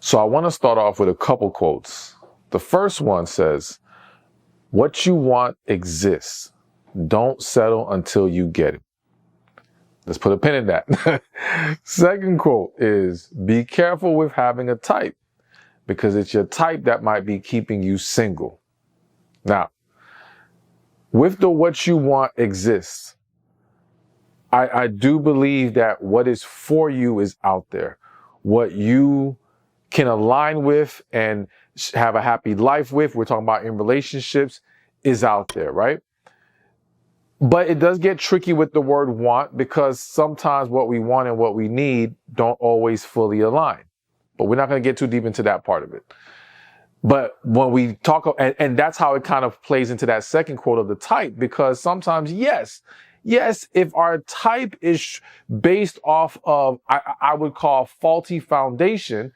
So I want to start off with a couple quotes. The first one says, "What you want exists. Don't settle until you get it." Let's put a pin in that. Second quote is, "Be careful with having a type, because it's your type that might be keeping you single." Now, with the "what you want exists," I do believe that what is for you is out there. What you can align with and have a happy life with, we're talking about in relationships, is out there, right? But it does get tricky with the word want, because sometimes what we want and what we need don't always fully align. But we're not going to get too deep into that part of it. But when we talk, and that's how it kind of plays into that second quote of the type, because sometimes, yes, if our type is based off of, I would call faulty foundation,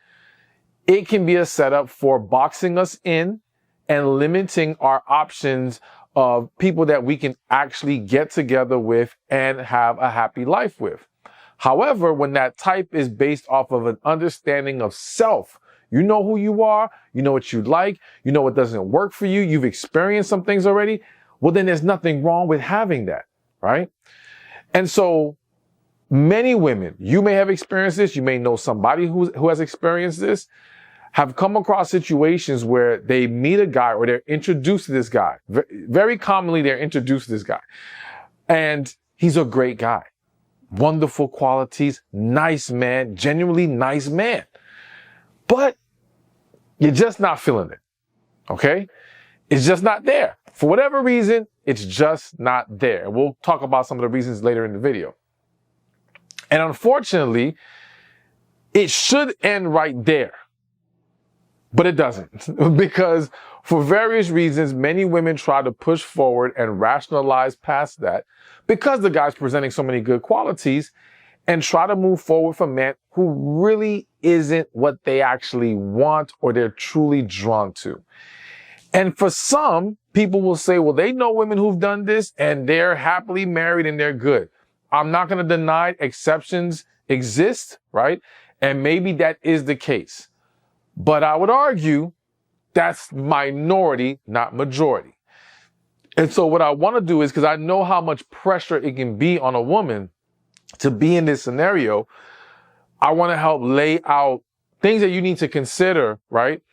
it can be a setup for boxing us in and limiting our options of people that we can actually get together with and have a happy life with. However, when that type is based off of an understanding of self, you know who you are, you know what you like, you know what doesn't work for you, you've experienced some things already, well, then there's nothing wrong with having that, right? And so many women, you may have experienced this, you may know somebody who has experienced this, have come across situations where they meet a guy or they're introduced to this guy. Very commonly, they're introduced to this guy. And he's a great guy. Wonderful qualities, nice man, genuinely nice man. But you're just not feeling it, okay? It's just not there. For whatever reason, it's just not there. And we'll talk about some of the reasons later in the video. And unfortunately, it should end right there. But it doesn't, because for various reasons, many women try to push forward and rationalize past that because the guy's presenting so many good qualities, and try to move forward for a man who really isn't what they actually want or they're truly drawn to. And for some, people will say, well, they know women who've done this and they're happily married and they're good. I'm not going to deny exceptions exist, right? And maybe that is the case. But I would argue that's minority, not majority. And so what I want to do is, because I know how much pressure it can be on a woman to be in this scenario, I want to help lay out things that you need to consider, right?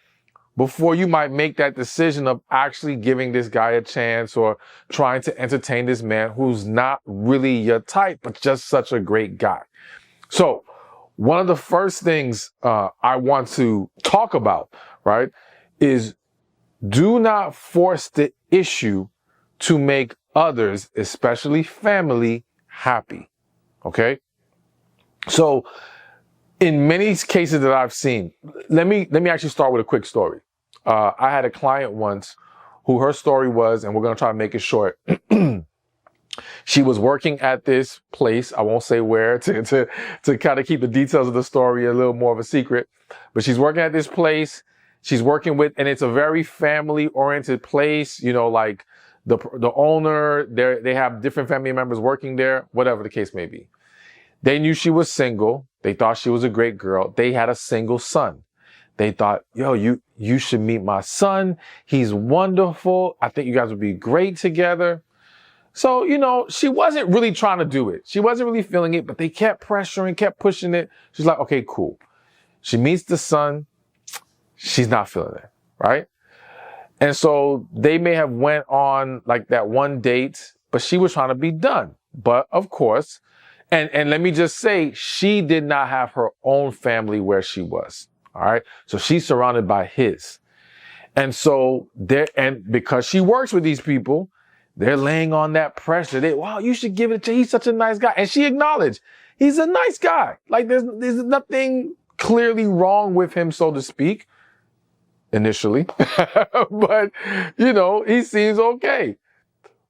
Before you might make that decision of actually giving this guy a chance or trying to entertain this man who's not really your type, but just such a great guy. So one of the first things I want to talk about, right, is do not force the issue to make others, especially family, happy. Okay? So in many cases that I've seen, let me actually start with a quick story. I had a client once who her story was, and we're going to try to make it short. She was working at this place. I won't say where to kind of keep the details of the story a little more of a secret, but she's working at this place. She's working with, and it's a very family oriented place, you know, like the owner, they have different family members working there, whatever the case may be. They knew she was single. They thought she was a great girl. They had a single son. They thought, yo, you should meet my son. He's wonderful. I think you guys would be great together. So, you know, she wasn't really trying to do it. She wasn't really feeling it, but they kept pressuring, kept pushing it. She's like, okay, cool. She meets the son. She's not feeling it, right? And so they may have went on like that one date, but she was trying to be done. But of course, and let me just say, she did not have her own family where she was. All right. So she's surrounded by his. And so and because she works with these people, they're laying on that pressure. Wow, you should give it to, he's such a nice guy. And she acknowledged he's a nice guy. Like there's nothing clearly wrong with him, so to speak, initially. But, you know, he seems okay.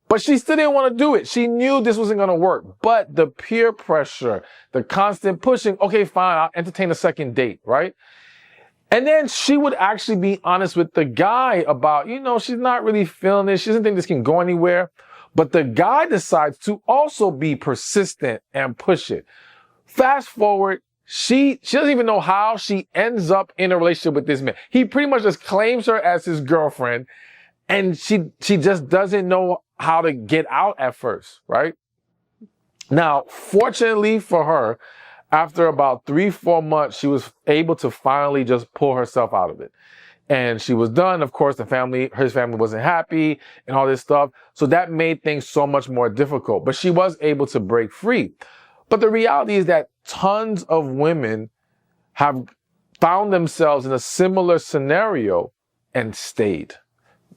But she still didn't want to do it. She knew this wasn't going to work. But the peer pressure, the constant pushing, okay, fine, I'll entertain a second date, right? And then she would actually be honest with the guy about, you know, she's not really feeling this. She doesn't think this can go anywhere. But the guy decides to also be persistent and push it. Fast forward, she doesn't even know how she ends up in a relationship with this man. He pretty much just claims her as his girlfriend, and she just doesn't know how to get out at first, right? Now, fortunately for her, after about 3-4 months, she was able to finally just pull herself out of it. And she was done. Of course, his family wasn't happy and all this stuff. So that made things so much more difficult, but she was able to break free. But the reality is that tons of women have found themselves in a similar scenario and stayed,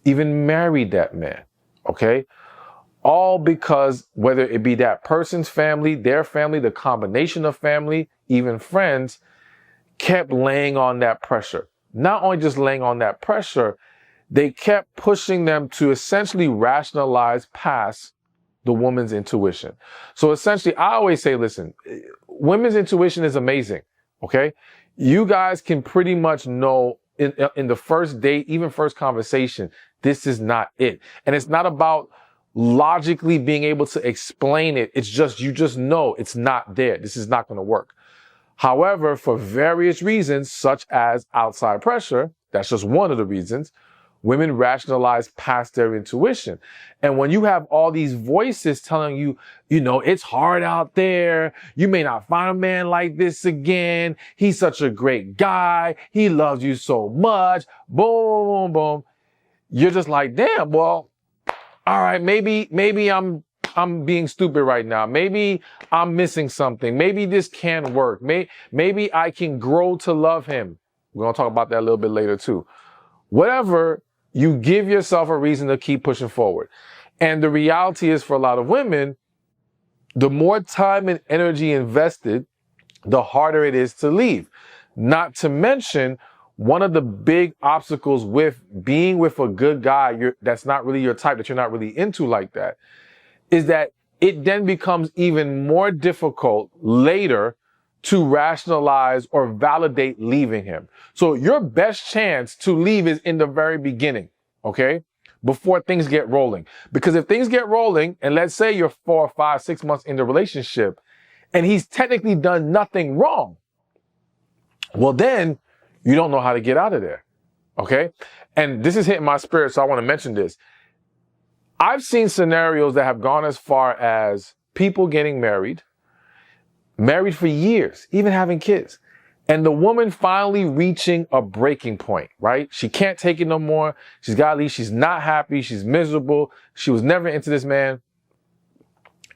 even married that man. Okay. All because whether it be that person's family, their family, the combination of family, even friends, kept laying on that pressure. Not only just laying on that pressure, they kept pushing them to essentially rationalize past the woman's intuition. So essentially, I always say, listen, women's intuition is amazing. Okay. You guys can pretty much know in the first date, even first conversation, this is not it. And it's not about logically being able to explain it. It's just, you just know it's not there. This is not going to work. However, for various reasons, such as outside pressure, that's just one of the reasons, women rationalize past their intuition. And when you have all these voices telling you, you know, it's hard out there. You may not find a man like this again. He's such a great guy. He loves you so much. Boom, boom, boom. You're just like, damn, well, all right, maybe I'm being stupid right now. Maybe I'm missing something. Maybe this can work. Maybe I can grow to love him. We're going to talk about that a little bit later too. Whatever, you give yourself a reason to keep pushing forward. And the reality is, for a lot of women, the more time and energy invested, the harder it is to leave. Not to mention, one of the big obstacles with being with a good guy that's not really your type, that you're not really into like that, is that it then becomes even more difficult later to rationalize or validate leaving him. So your best chance to leave is in the very beginning, okay? Before things get rolling. Because if things get rolling, and let's say you're 4, 5, 6 months in the relationship, and he's technically done nothing wrong, well then, you don't know how to get out of there, okay? And this is hitting my spirit, so I want to mention this. I've seen scenarios that have gone as far as people getting married for years, even having kids, and the woman finally reaching a breaking point, right? She can't take it no more. She's got to leave. She's not happy. She's miserable. She was never into this man.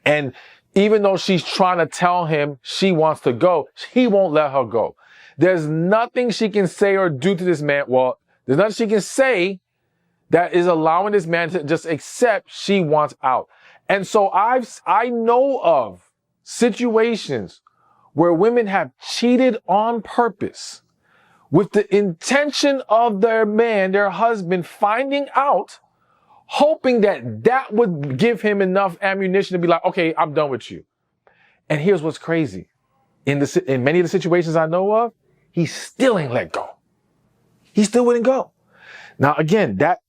And even though she's trying to tell him she wants to go, he won't let her go. There's nothing she can say or do to this man. Well, there's nothing she can say that is allowing this man to just accept she wants out. And so I know of situations where women have cheated on purpose with the intention of their man, their husband, finding out, hoping that that would give him enough ammunition to be like, okay, I'm done with you. And here's what's crazy. In many of the situations I know of, he still ain't let go. He still wouldn't go. Now, again, that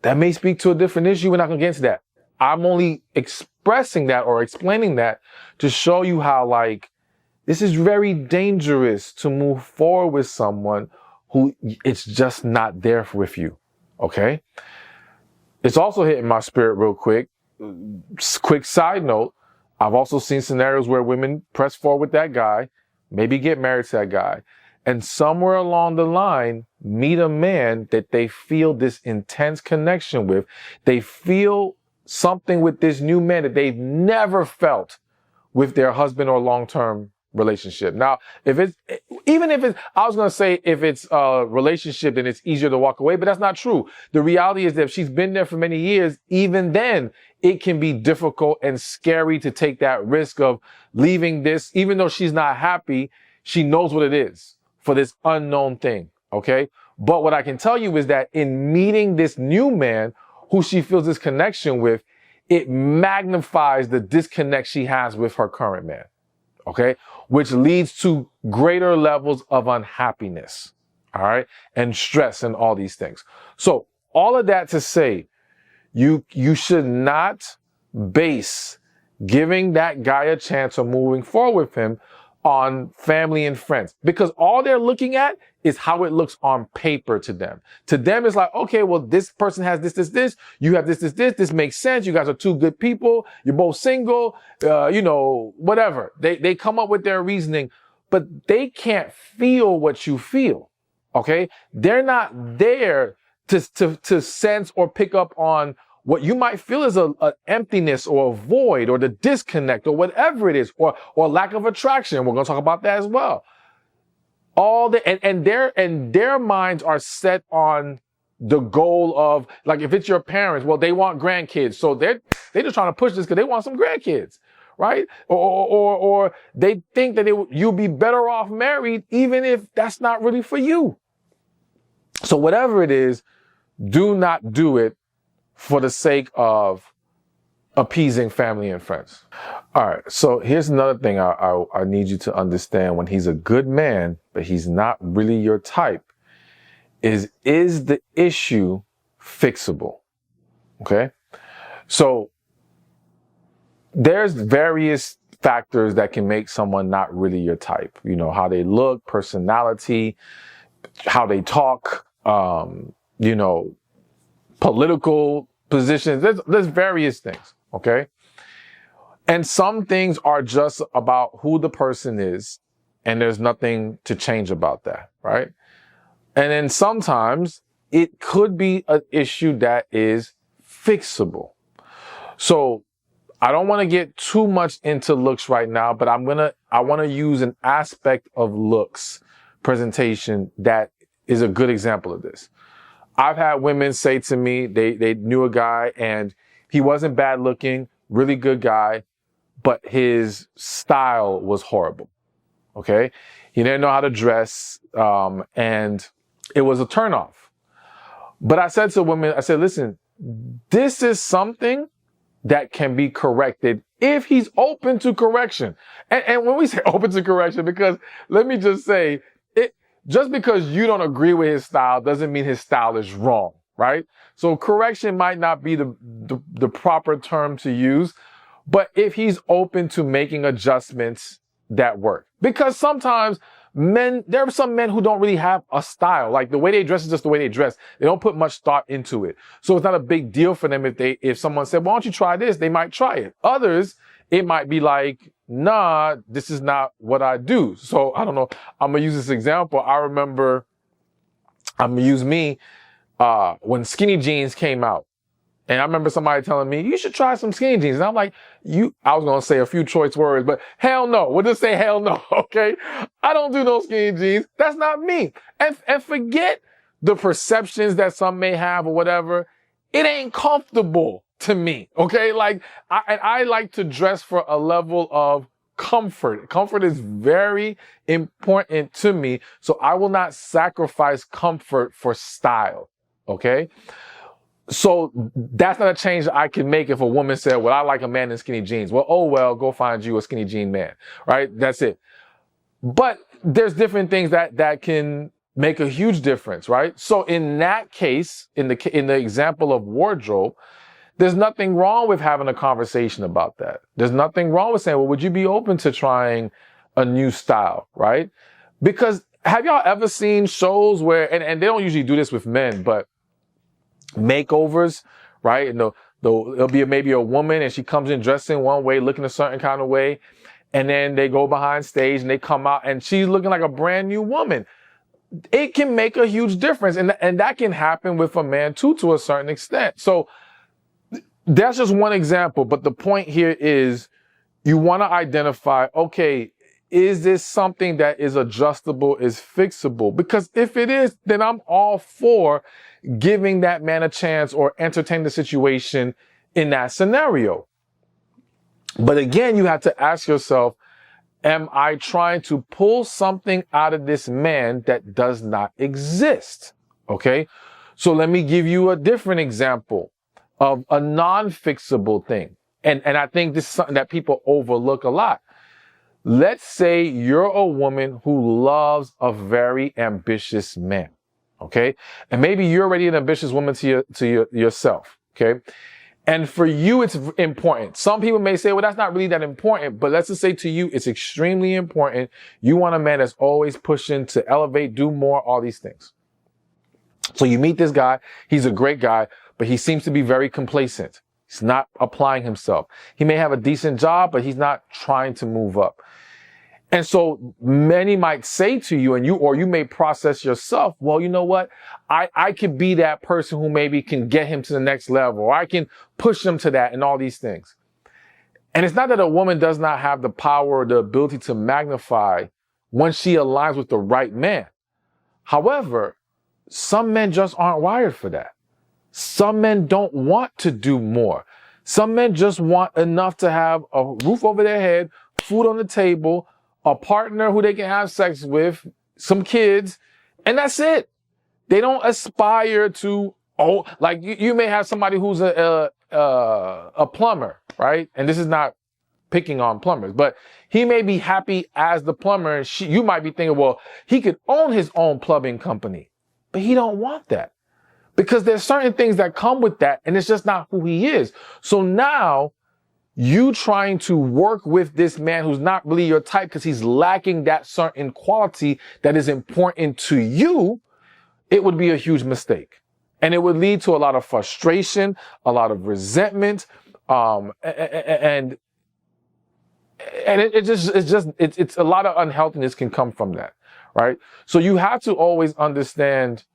may speak to a different issue. We're not going to get into that. I'm only expressing that or explaining that to show you how, like, this is very dangerous to move forward with someone who it's just not there with you. Okay? It's also hitting my spirit real quick. Quick side note. I've also seen scenarios where women press forward with that guy, maybe get married to that guy, and somewhere along the line, meet a man that they feel this intense connection with. They feel something with this new man that they've never felt with their husband or long-term relationship. Now, I was going to say if it's a relationship, then it's easier to walk away, but that's not true. The reality is that if she's been there for many years, even then, it can be difficult and scary to take that risk of leaving this, even though she's not happy, she knows what it is for this unknown thing, okay? But what I can tell you is that in meeting this new man who she feels this connection with, it magnifies the disconnect she has with her current man, okay? Which leads to greater levels of unhappiness, all right? And stress and all these things. So all of that to say, you should not base giving that guy a chance or moving forward with him on family and friends, because all they're looking at is how it looks on paper to them. To them, it's like, okay, well, this person has this, you have this makes sense. You guys are two good people. You're both single, whatever. They come up with their reasoning, but they can't feel what you feel. Okay. They're not there to sense or pick up on what you might feel is a emptiness or a void or the disconnect or whatever it is, or lack of attraction. We're going to talk about that as well. And their minds are set on the goal of, like, if it's your parents, well, they want grandkids. So they're just trying to push this because they want some grandkids, right? Or they think that you'll be better off married, even if that's not really for you. So whatever it is, do not do it for the sake of appeasing family and friends. All right. So here's another thing I need you to understand. When he's a good man, but he's not really your type, is the issue fixable? Okay. So there's various factors that can make someone not really your type. You know, how they look, personality, how they talk, political positions. There's various things, okay? And some things are just about who the person is, and there's nothing to change about that, right? And then sometimes it could be an issue that is fixable. So I don't want to get too much into looks right now, but I want to use an aspect of looks presentation that is a good example of this. I've had women say to me, they knew a guy and he wasn't bad looking, really good guy, but his style was horrible. Okay. He didn't know how to dress. And it was a turnoff. But I said to women, I said, listen, this is something that can be corrected if he's open to correction. And when we say open to correction, because let me just say, just because you don't agree with his style doesn't mean his style is wrong, right? So correction might not be the proper term to use, but if he's open to making adjustments that work. Because sometimes there are some men who don't really have a style. Like, the way they dress is just the way they dress. They don't put much thought into it. So it's not a big deal for them if someone said, why don't you try this? They might try it. Others, it might be like, nah, this is not what I do. So I don't know. I'm going to use this example. I remember, I'm going to use me, when skinny jeans came out. And I remember somebody telling me, you should try some skinny jeans. And I'm like, I was going to say a few choice words, but hell no. We'll just say hell no. Okay. I don't do no skinny jeans. That's not me. And forget the perceptions that some may have or whatever. It ain't comfortable to me. Okay. Like, I like to dress for a level of comfort. Comfort is very important to me. So I will not sacrifice comfort for style. Okay. So that's not a change that I can make if a woman said, well, I like a man in skinny jeans. Well, go find you a skinny jean man, right? That's it. But there's different things that can make a huge difference, right? So in that case, in the example of wardrobe, there's nothing wrong with having a conversation about that. There's nothing wrong with saying, well, would you be open to trying a new style, right? Because have y'all ever seen shows where, and they don't usually do this with men, but makeovers, right? And there'll be maybe a woman and she comes in dressed in one way, looking a certain kind of way. And then they go behind stage and they come out and she's looking like a brand new woman. It can make a huge difference. And that can happen with a man too, to a certain extent. So that's just one example. But the point here is you want to identify, okay, is this something that is adjustable, is fixable? Because if it is, then I'm all for giving that man a chance or entertain the situation in that scenario. But again, you have to ask yourself, am I trying to pull something out of this man that does not exist? Okay. So let me give you a different example of a non-fixable thing. And I think this is something that people overlook a lot. Let's say you're a woman who loves a very ambitious man. Okay. And maybe you're already an ambitious woman to yourself. Okay. And for you, it's important. Some people may say, well, that's not really that important, but let's just say to you, it's extremely important. You want a man that's always pushing to elevate, do more, all these things. So you meet this guy. He's a great guy, but he seems to be very complacent. He's not applying himself. He may have a decent job, but he's not trying to move up. And so many might say to you, or you may process yourself, well, you know what? I could be that person who maybe can get him to the next level, or I can push him to that and all these things. And it's not that a woman does not have the power or the ability to magnify when she aligns with the right man. However, some men just aren't wired for that. Some men don't want to do more. Some men just want enough to have a roof over their head, food on the table, a partner who they can have sex with, some kids, and that's it. They don't aspire to, like you may have somebody who's a plumber, right? And this is not picking on plumbers, but he may be happy as the plumber, and you might be thinking, well, he could own his own plumbing company, but he don't want that because there's certain things that come with that, and it's just not who he is. So now, you trying to work with this man who's not really your type because he's lacking that certain quality that is important to you, it would be a huge mistake. And it would lead to a lot of frustration, a lot of resentment, and it's a lot of unhealthiness can come from that, right? So you have to always understand.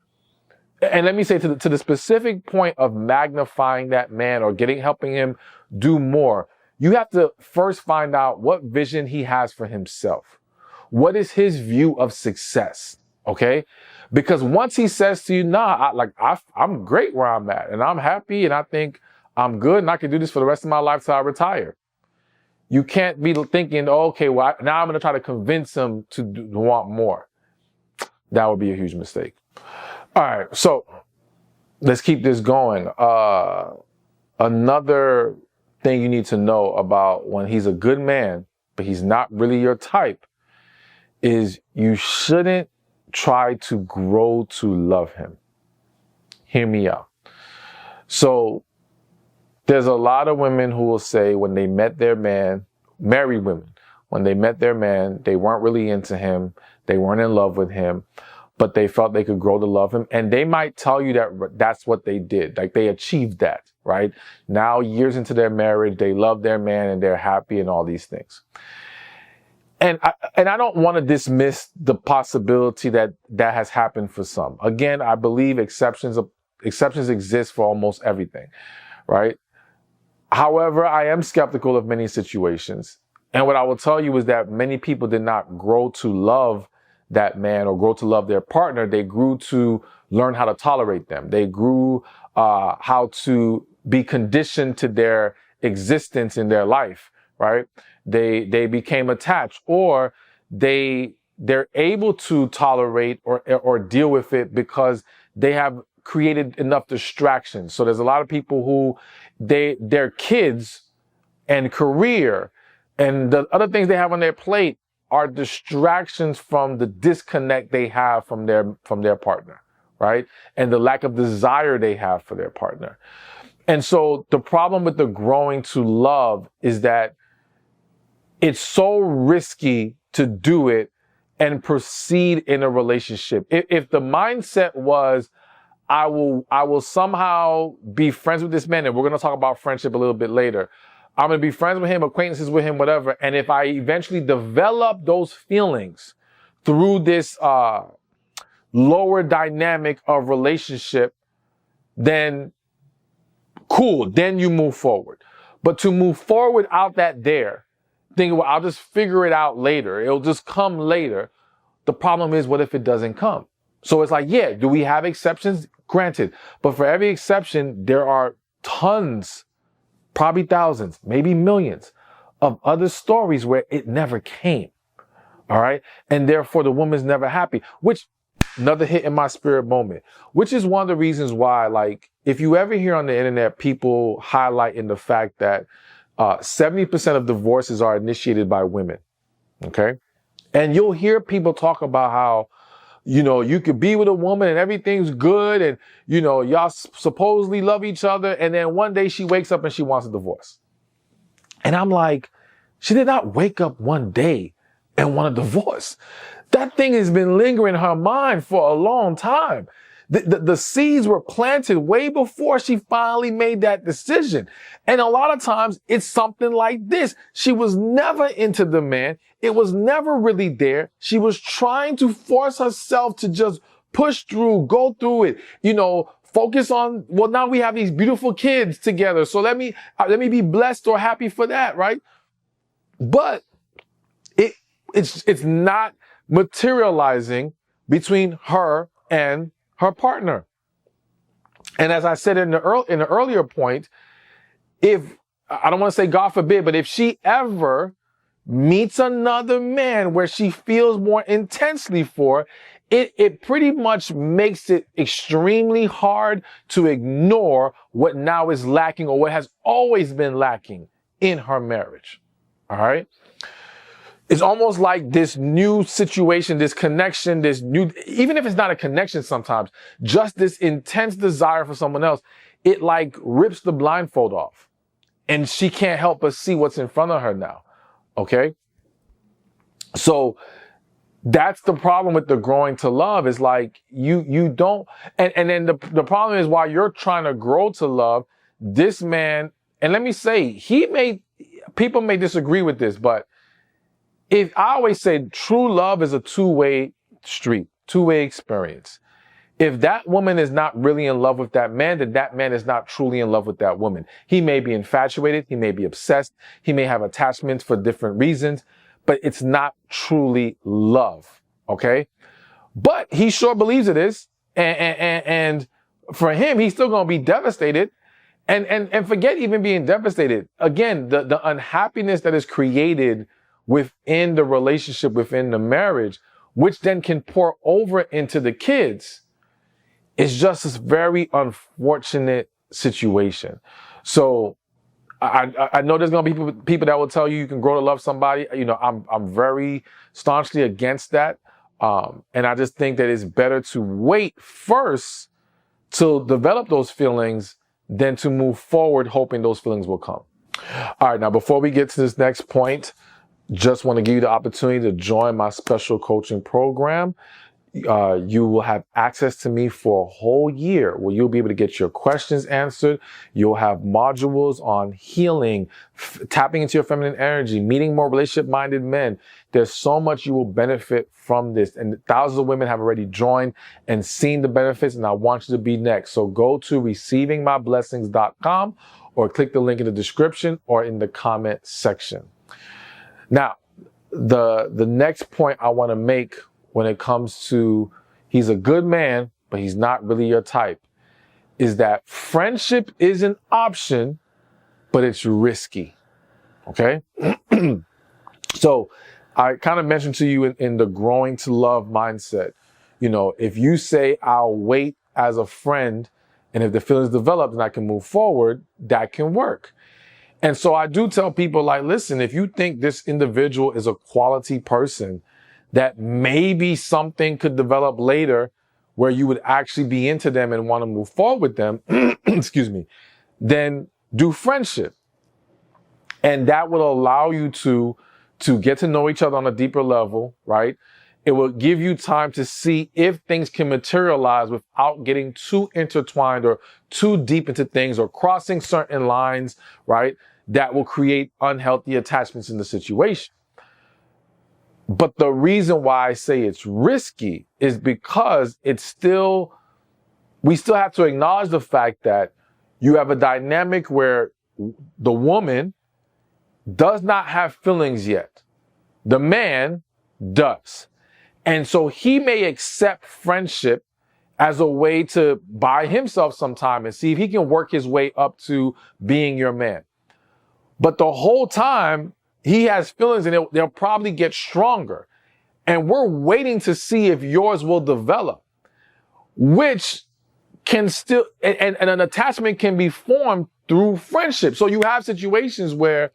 And let me say to the specific point of magnifying that man or helping him do more, you have to first find out what vision he has for himself. What is his view of success? Okay? Because once he says to you, nah, I'm great where I'm at and I'm happy and I think I'm good and I can do this for the rest of my life till I retire. You can't be thinking, okay, well, now I'm going to try to convince him to want more. That would be a huge mistake. All right, so let's keep this going. Another thing you need to know about when he's a good man, but he's not really your type, is you shouldn't try to grow to love him. Hear me out. So there's a lot of women who will say when they met their man, married women, when they met their man, they weren't really into him, they weren't in love with him, but they felt they could grow to love him. And they might tell you that that's what they did. Like they achieved that, right? Now, years into their marriage, they love their man and they're happy and all these things. And I don't want to dismiss the possibility that has happened for some. Again, I believe exceptions exist for almost everything, right? However, I am skeptical of many situations. And what I will tell you is that many people did not grow to love that man or grow to love their partner. They grew to learn how to tolerate them. They grew how to be conditioned to their existence in their life, right? They became attached, or they're able to tolerate or deal with it because they have created enough distractions. So there's a lot of people who their kids and career and the other things they have on their plate are distractions from the disconnect they have from their partner, right? And the lack of desire they have for their partner. And so the problem with the growing to love is that it's so risky to do it and proceed in a relationship. If the mindset was, I will somehow be friends with this man, and we're going to talk about friendship a little bit later. I'm going to be friends with him, acquaintances with him, whatever. And if I eventually develop those feelings through this lower dynamic of relationship, then cool, then you move forward. But to move forward out that there, thinking, well, I'll just figure it out later. It'll just come later. The problem is, what if it doesn't come? So it's like, yeah, do we have exceptions? Granted. But for every exception, there are tons, probably thousands, maybe millions of other stories where it never came. All right. And therefore the woman's never happy, which another hit in my spirit moment, which is one of the reasons why, like, if you ever hear on the internet, people highlighting the fact that 70% of divorces are initiated by women. Okay. And you'll hear people talk about how, you could be with a woman and everything's good and, y'all supposedly love each other. And then one day she wakes up and she wants a divorce. And I'm like, she did not wake up one day and want a divorce. That thing has been lingering in her mind for a long time. The seeds were planted way before she finally made that decision. And a lot of times it's something like this. She was never into the man. It was never really there. She was trying to force herself to just push through, go through it, focus on, well, now we have these beautiful kids together. So let me be blessed or happy for that, right? But it's not materializing between her and her partner. And as I said in the earlier point, if, I don't want to say God forbid, but if she ever meets another man where she feels more intensely for, it pretty much makes it extremely hard to ignore what now is lacking or what has always been lacking in her marriage. All right. It's almost like this new situation, this connection, even if it's not a connection sometimes, just this intense desire for someone else, it like rips the blindfold off and she can't help but see what's in front of her now. Okay. So that's the problem with the growing to love is like you don't, and then the problem is while you're trying to grow to love this man, and let me say, people may disagree with this, but I always say true love is a two-way street, two-way experience. If that woman is not really in love with that man, then that man is not truly in love with that woman. He may be infatuated. He may be obsessed. He may have attachments for different reasons, but it's not truly love. Okay. But he sure believes it is. And for him, he's still going to be devastated. And forget even being devastated. Again, the unhappiness that is created within the relationship, within the marriage, which then can pour over into the kids, is just this very unfortunate situation. So I know there's gonna be people that will tell you can grow to love somebody. I'm very staunchly against that. And I just think that it's better to wait first to develop those feelings than to move forward hoping those feelings will come. All right, now before we get to this next point, just want to give you the opportunity to join my special coaching program. You will have access to me for a whole year where you'll be able to get your questions answered. You'll have modules on healing, tapping into your feminine energy, meeting more relationship-minded men. There's so much you will benefit from this. And thousands of women have already joined and seen the benefits, and I want you to be next. So go to receivingmyblessings.com or click the link in the description or in the comment section. Now, the next point I want to make when it comes to he's a good man, but he's not really your type, is that friendship is an option, but it's risky. Okay? So I kind of mentioned to you in the growing to love mindset, if you say I'll wait as a friend and if the feelings develop and I can move forward, that can work. And so I do tell people like, listen, if you think this individual is a quality person, that maybe something could develop later where you would actually be into them and want to move forward with them, excuse me, then do friendship. And that will allow you to get to know each other on a deeper level, right? It will give you time to see if things can materialize without getting too intertwined or too deep into things or crossing certain lines, right? That will create unhealthy attachments in the situation. But the reason why I say it's risky is because we still have to acknowledge the fact that you have a dynamic where the woman does not have feelings yet. The man does. And so he may accept friendship as a way to buy himself some time and see if he can work his way up to being your man. But the whole time he has feelings and they'll probably get stronger. And we're waiting to see if yours will develop, which can still, and an attachment can be formed through friendship. So you have situations where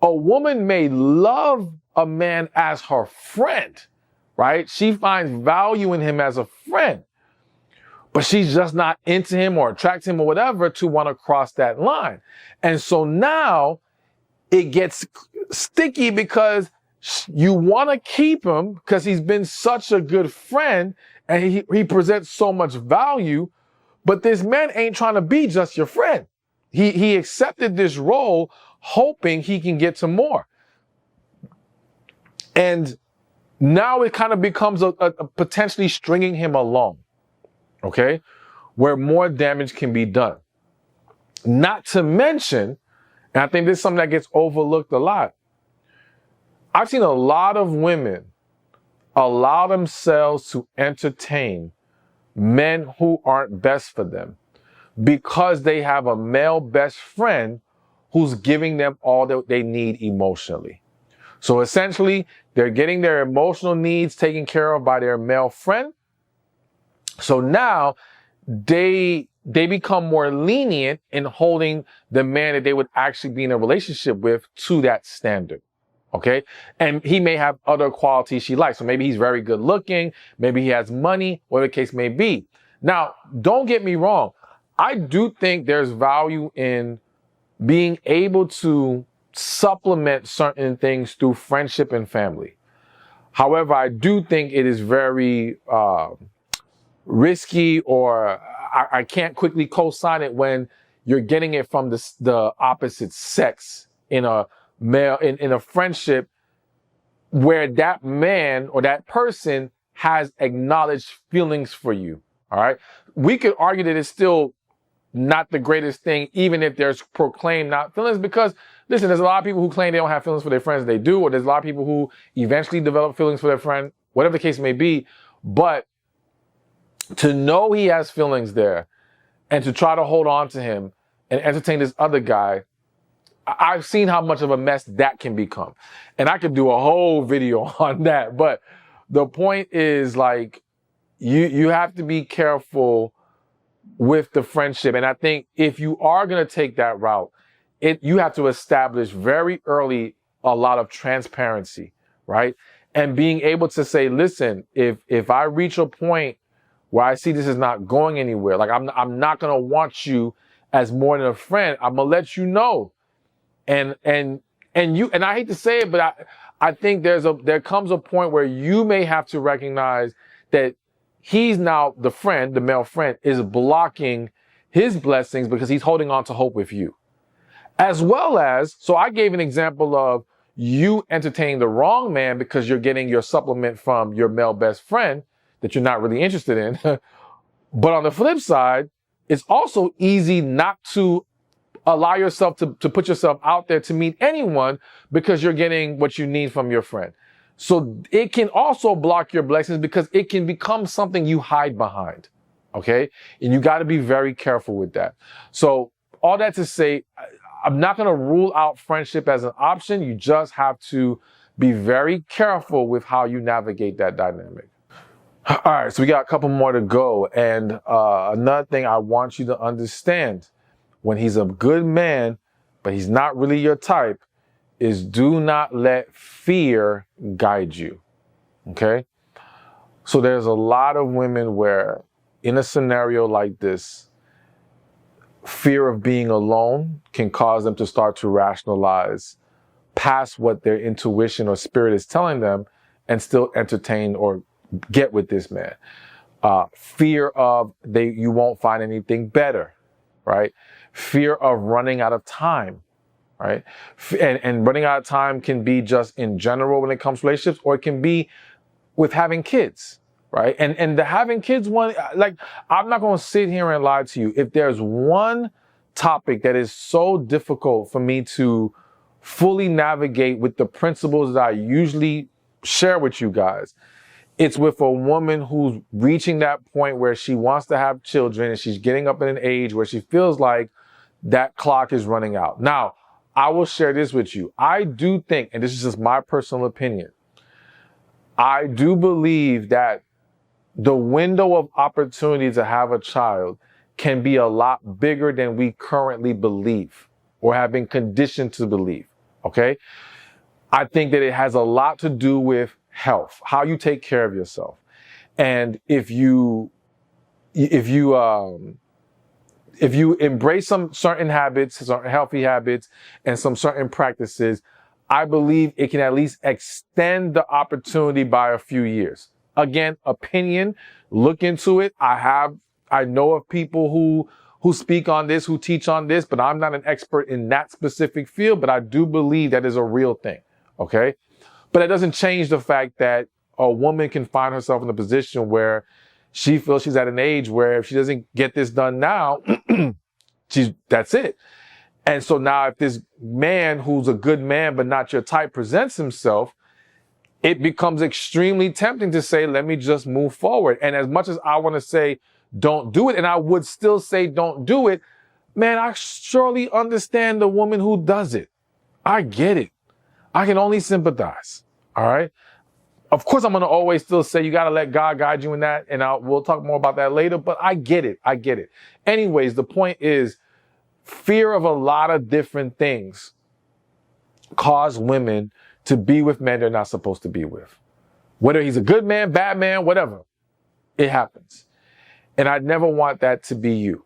a woman may love a man as her friend, right? She finds value in him as a friend, but she's just not into him or attracts him or whatever to want to cross that line. And so now it gets sticky because you want to keep him because he's been such a good friend and he presents so much value, but this man ain't trying to be just your friend. He accepted this role hoping he can get to more. And now it kind of becomes a potentially stringing him along, okay, where more damage can be done. Not to mention, and I think this is something that gets overlooked a lot, I've seen a lot of women allow themselves to entertain men who aren't best for them because they have a male best friend who's giving them all that they need emotionally. So essentially, they're getting their emotional needs taken care of by their male friend. So now they become more lenient in holding the man that they would actually be in a relationship with to that standard. Okay. And he may have other qualities she likes. So maybe he's very good looking. Maybe he has money, whatever the case may be. Now, don't get me wrong. I do think there's value in being able to supplement certain things through friendship and family. However, I do think it is very risky, or I can't quickly co-sign it when you're getting it from the opposite sex in a male, in a friendship where that man or that person has acknowledged feelings for you. All right. We could argue that it's still not the greatest thing, even if there's proclaimed not feelings, because listen, there's a lot of people who claim they don't have feelings for their friends. They do. Or there's a lot of people who eventually develop feelings for their friend, whatever the case may be. But to know he has feelings there and to try to hold on to him and entertain this other guy, I've seen how much of a mess that can become. And I could do a whole video on that. But the point is, like, you have to be careful with the friendship. And I think if you are going to take that route, you have to establish very early a lot of transparency, right? And being able to say, listen, if I reach a point where I see this is not going anywhere, like I'm not going to want you as more than a friend, I'm going to let you know. And I hate to say it, but I think there comes a point where you may have to recognize that he's now the friend, the male friend, is blocking his blessings because he's holding on to hope with you. As well as, so I gave an example of you entertaining the wrong man because you're getting your supplement from your male best friend that you're not really interested in. But on the flip side, it's also easy not to allow yourself to put yourself out there to meet anyone because you're getting what you need from your friend. So it can also block your blessings because it can become something you hide behind. Okay. And you got to be very careful with that. So all that to say, I'm not going to rule out friendship as an option. You just have to be very careful with how you navigate that dynamic. All right. So we got a couple more to go. And another thing I want you to understand, when he's a good man, but he's not really your type, is do not let fear guide you, okay? So there's a lot of women where in a scenario like this, fear of being alone can cause them to start to rationalize past what their intuition or spirit is telling them and still entertain or get with this man. Fear of you won't find anything better, right? Fear of running out of time. Right. And running out of time can be just in general when it comes to relationships, or it can be with having kids. Right. And the having kids one, like, I'm not going to sit here and lie to you. If there's one topic that is so difficult for me to fully navigate with the principles that I usually share with you guys, it's with a woman who's reaching that point where she wants to have children and she's getting up in an age where she feels like that clock is running out. Now, I will share this with you. I do think, and this is just my personal opinion, I do believe that the window of opportunity to have a child can be a lot bigger than we currently believe or have been conditioned to believe, okay? I think that it has a lot to do with health, how you take care of yourself. And if you embrace some certain habits, certain healthy habits, and some certain practices, I believe it can at least extend the opportunity by a few years. Again, opinion, look into it. I know of people who speak on this, who teach on this, but I'm not an expert in that specific field, but I do believe that is a real thing. Okay. But it doesn't change the fact that a woman can find herself in a position where she feels she's at an age where if she doesn't get this done now, that's it. And so now if this man who's a good man but not your type presents himself, it becomes extremely tempting to say, let me just move forward. And as much as I want to say, don't do it, and I would still say don't do it, man, I surely understand the woman who does it. I get it. I can only sympathize. All right. Of course, I'm going to always still say you got to let God guide you in that. And we'll talk more about that later, but I get it. I get it. Anyways, the point is fear of a lot of different things cause women to be with men they're not supposed to be with. Whether he's a good man, bad man, whatever, it happens. And I never want that to be you.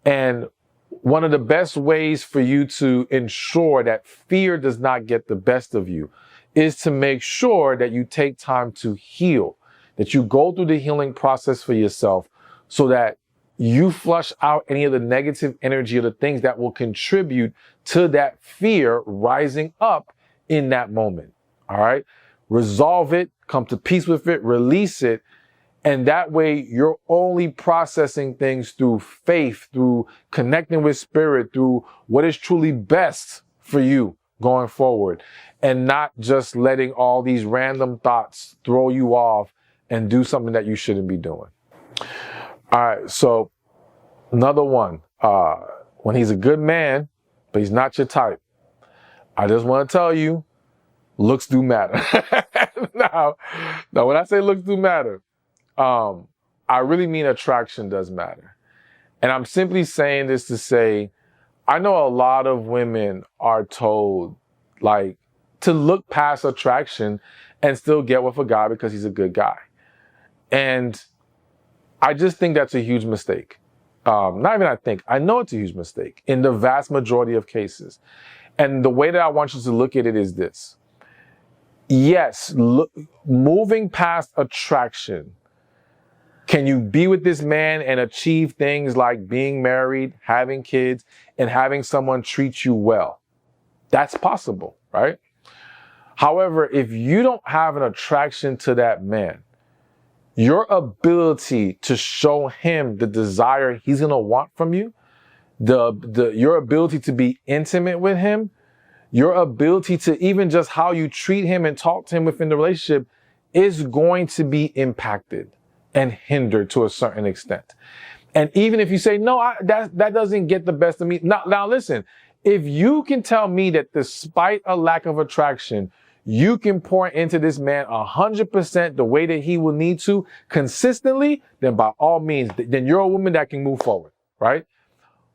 And one of the best ways for you to ensure that fear does not get the best of you is to make sure that you take time to heal, that you go through the healing process for yourself so that you flush out any of the negative energy or the things that will contribute to that fear rising up in that moment. All right. Resolve it, come to peace with it, release it. And that way you're only processing things through faith, through connecting with spirit, through what is truly best for you going forward, and not just letting all these random thoughts throw you off and do something that you shouldn't be doing. All right. So another one, when he's a good man, but he's not your type, I just want to tell you, looks do matter. Now, when I say looks do matter, I really mean attraction does matter. And I'm simply saying this to say, I know a lot of women are told like to look past attraction and still get with a guy because he's a good guy. And I just think that's a huge mistake. Not even I know it's a huge mistake in the vast majority of cases. And the way that I want you to look at it is this. Yes, moving past attraction. Can you be with this man and achieve things like being married, having kids, and having someone treat you well? That's possible, right? However, if you don't have an attraction to that man, your ability to show him the desire he's going to want from you, your ability to be intimate with him, your ability to even just how you treat him and talk to him within the relationship is going to be impacted and hindered to a certain extent. And even if you say, no, that doesn't get the best of me. Now listen, if you can tell me that despite a lack of attraction, you can pour into this man 100% the way that he will need to consistently, then by all means, then you're a woman that can move forward, right?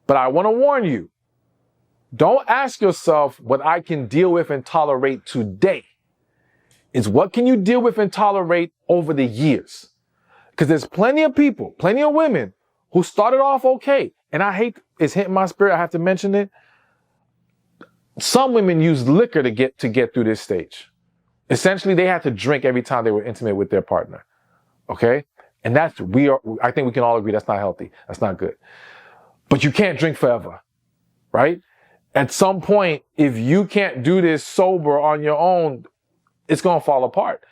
But I want to warn you, don't ask yourself what I can deal with and tolerate today. It's what can you deal with and tolerate over the years? Because there's plenty of people, plenty of women who started off okay. And I hate, it's hitting my spirit, I have to mention it. Some women use liquor to get through this stage. Essentially, they had to drink every time they were intimate with their partner. Okay? And I think we can all agree that's not healthy. That's not good. But you can't drink forever, right? At some point, if you can't do this sober on your own, it's going to fall apart.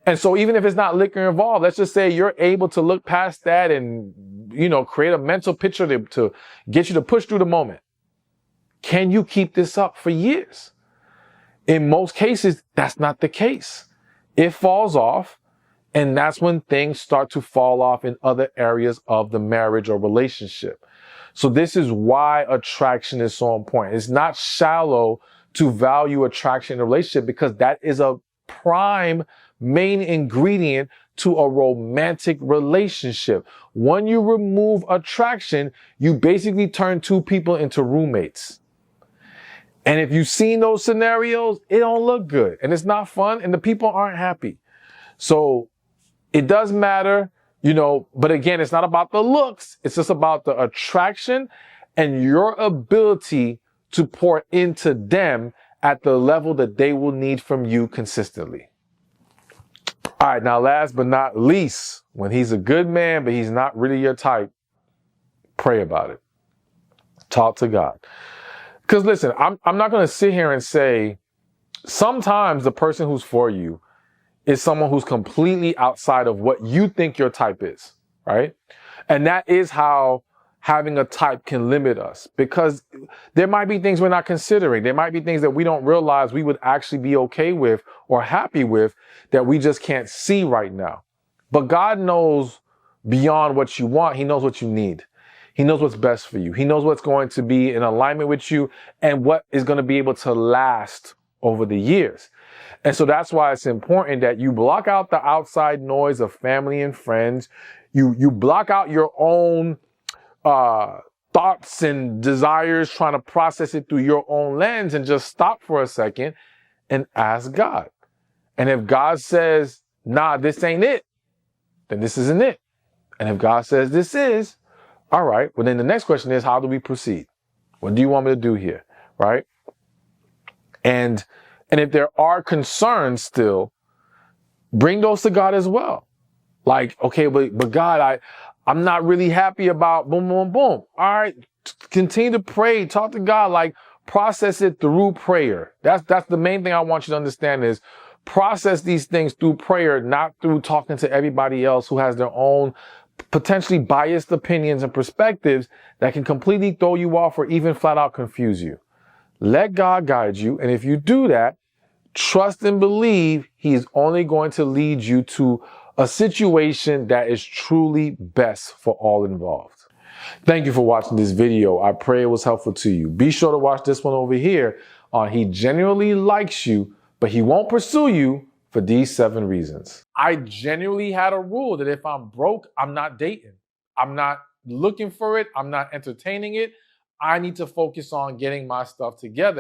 And so even if it's not liquor involved, let's just say you're able to look past that and, create a mental picture to get you to push through the moment. Can you keep this up for years? In most cases, that's not the case. It falls off, and that's when things start to fall off in other areas of the marriage or relationship. So this is why attraction is so important. It's not shallow to value attraction in a relationship because that is a prime main ingredient to a romantic relationship. When you remove attraction, you basically turn two people into roommates. And if you've seen those scenarios, it don't look good and it's not fun and the people aren't happy. So it does matter, but again, it's not about the looks. It's just about the attraction and your ability to pour into them at the level that they will need from you consistently. All right, now last but not least, when he's a good man, but he's not really your type, pray about it. Talk to God. Because listen, I'm not going to sit here and say, sometimes the person who's for you is someone who's completely outside of what you think your type is, right? And that is how having a type can limit us, because there might be things we're not considering. There might be things that we don't realize we would actually be okay with or happy with that we just can't see right now. But God knows beyond what you want. He knows what you need. He knows what's best for you. He knows what's going to be in alignment with you and what is going to be able to last over the years. And so that's why it's important that you block out the outside noise of family and friends. You block out your own thoughts and desires, trying to process it through your own lens, and just stop for a second and ask God. And if God says, nah, this ain't it, then this isn't it. And if God says this is, all right, well then the next question is, how do we proceed? What do you want me to do here, right? And if there are concerns still, bring those to God as well. Like, okay, but God, I'm not really happy about boom, boom, boom. All right, continue to pray, talk to God, like process it through prayer. That's the main thing I want you to understand is process these things through prayer, not through talking to everybody else who has their own potentially biased opinions and perspectives that can completely throw you off or even flat out confuse you. Let God guide you. And if you do that, trust and believe He's only going to lead you to a situation that is truly best for all involved. Thank you for watching this video. I pray it was helpful to you. Be sure to watch this one over here on He genuinely likes you, but he won't pursue you for these 7 reasons. I genuinely had a rule that if I'm broke, I'm not dating. I'm not looking for it. I'm not entertaining it. I need to focus on getting my stuff together.